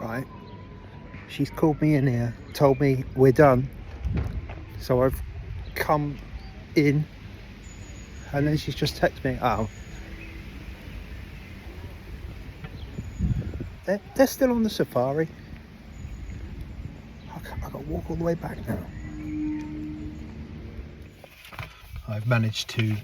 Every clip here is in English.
right? She's called me in here, told me we're done. So I've come in, and then she's just texted me, oh, they're still on the safari. I've got to walk all the way back now. I've managed to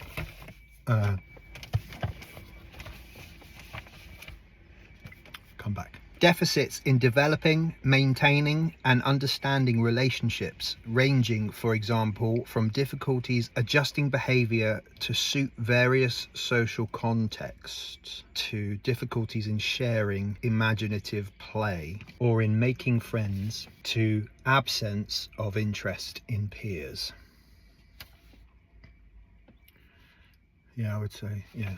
come back. Deficits in developing, maintaining and understanding relationships, ranging, for example, from difficulties adjusting behaviour to suit various social contexts, to difficulties in sharing imaginative play or in making friends, to absence of interest in peers. Yeah, I would say, yeah.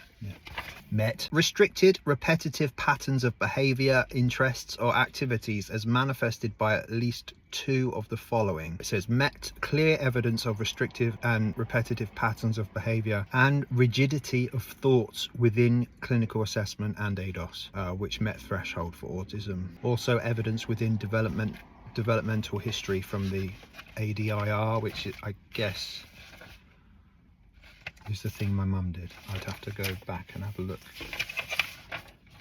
Met. Restricted, repetitive patterns of behaviour, interests or activities as manifested by at least two of the following. It says met clear evidence of restrictive and repetitive patterns of behaviour and rigidity of thoughts within clinical assessment and ADOS, which met threshold for autism. Also evidence within developmental history from the ADIR, which I guess is the thing my mum did. I'd have to go back and have a look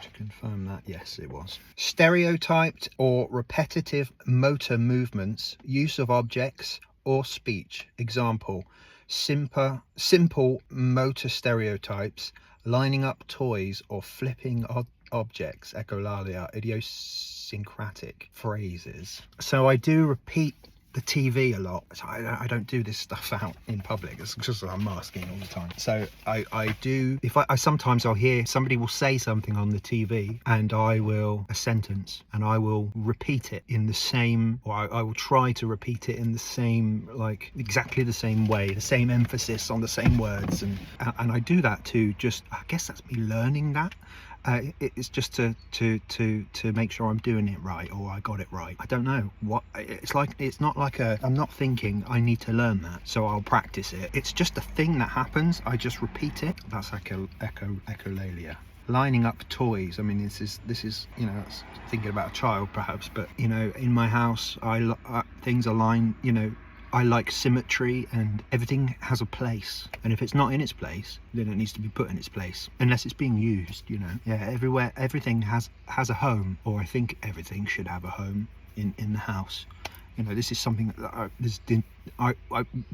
to confirm that. Yes, it was. Stereotyped or repetitive motor movements, use of objects or speech. Example, simple motor stereotypes, lining up toys or flipping objects. Echolalia, idiosyncratic phrases. So I do repeat the TV a lot. So I don't do this stuff out in public. It's just I'm masking all the time. So I do, if I sometimes I'll hear somebody will say something on the TV and I will, a sentence, and I will repeat it in the same, or I will try to repeat it in the same, like exactly the same way, the same emphasis on the same words, and I do that to just, I guess that's me learning that. It's just to make sure I'm doing it right, or I got it right. I don't know what it's like. It's not like I'm not thinking I need to learn that, so I'll practice it. It's just a thing that happens. I just repeat it. That's echolalia. Lining up toys. I mean, this is you know, thinking about a child perhaps, but you know, in my house, things are lined. You know, I like symmetry, and everything has a place, and if it's not in its place, then it needs to be put in its place, unless it's being used, you know. Yeah, everywhere, everything has a home, or I think everything should have a home in the house. You know, this is something that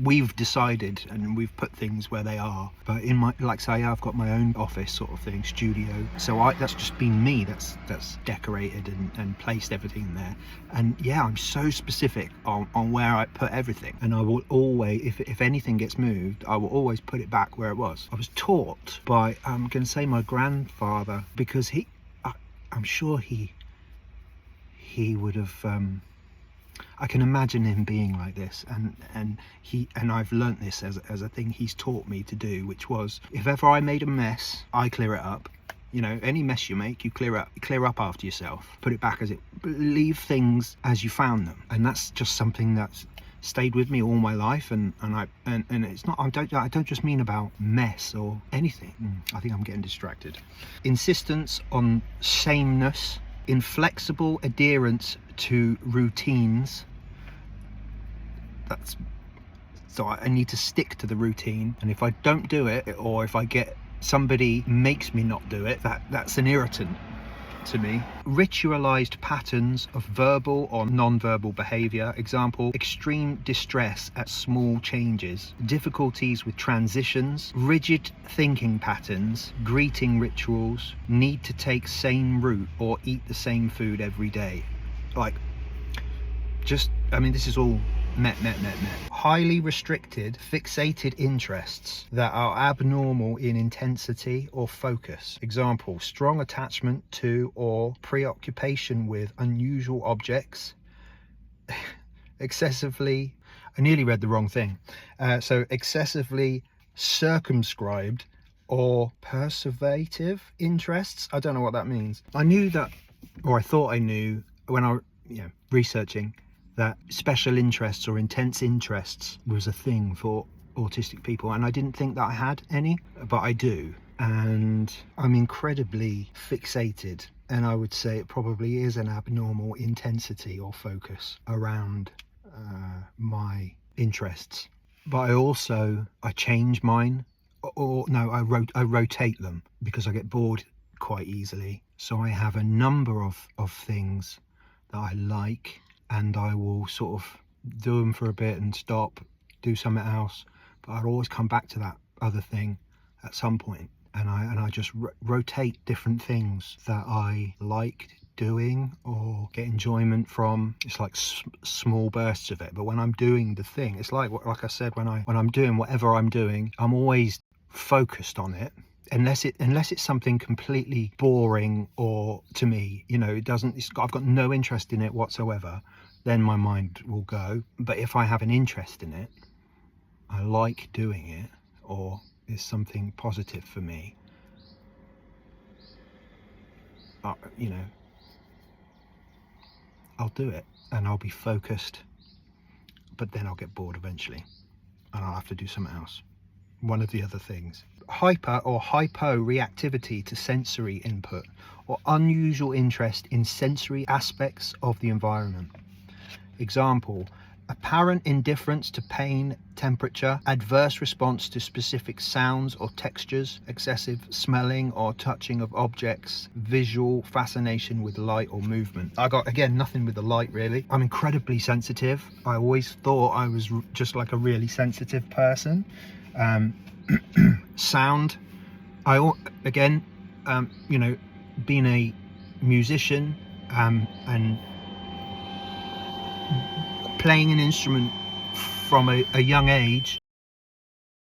we've decided, and we've put things where they are. But in my, like say, I've got my own office sort of thing, studio. So that's just been me. That's decorated and placed everything there. And yeah, I'm so specific on where I put everything. And I will always, if anything gets moved, I will always put it back where it was. I was taught by, I'm going to say my grandfather, because I'm sure he would have. I can imagine him being like this, and I've learnt this as a thing he's taught me to do, which was, if ever I made a mess, I clear it up. You know, any mess you make, you clear up after yourself, put it back as it, leave things as you found them. And that's just something that's stayed with me all my life, and it's not, I don't just mean about mess or anything. I think I'm getting distracted. Insistence on sameness, inflexible adherence to routines. So I need to stick to the routine, and if I don't do it, or if somebody makes me not do it, that's an irritant to me. Ritualized patterns of verbal or non-verbal behavior. Example, extreme distress at small changes, difficulties with transitions, rigid thinking patterns, greeting rituals, need to take same route or eat the same food every day. Like, just, I mean, this is all met. Highly restricted, fixated interests that are abnormal in intensity or focus. Example, strong attachment to or preoccupation with unusual objects. Excessively, I nearly read the wrong thing. So excessively circumscribed or persevative interests. I don't know what that means. I knew that, or I thought I knew when I, researching, that special interests or intense interests was a thing for autistic people, and I didn't think that I had any, but I do. And I'm incredibly fixated and I would say it probably is an abnormal intensity or focus around my interests. But I change mine, or no, I rotate them because I get bored quite easily. So I have a number of things that I like, and I will sort of do them for a bit and stop, do something else, but I'll always come back to that other thing at some point, and I just rotate different things that I like doing or get enjoyment from. It's like small bursts of it, but when I'm doing the thing, it's like I said, when I'm doing whatever I'm doing, I'm always focused on it, unless it's something completely boring, or to me, I've got no interest in it whatsoever, then my mind will go. But if I have an interest in it, I like doing it, or it's something positive for me, I'll do it, and I'll be focused, but then I'll get bored eventually and I'll have to do something else. One of the other things. Hyper or hypo reactivity to sensory input, or unusual interest in sensory aspects of the environment. Example: apparent indifference to pain, temperature, adverse response to specific sounds or textures, excessive smelling or touching of objects, visual fascination with light or movement. I got, again, nothing with the light really. I'm incredibly sensitive. I always thought I was just like a really sensitive person. Sound, being a musician, and playing an instrument from a young age,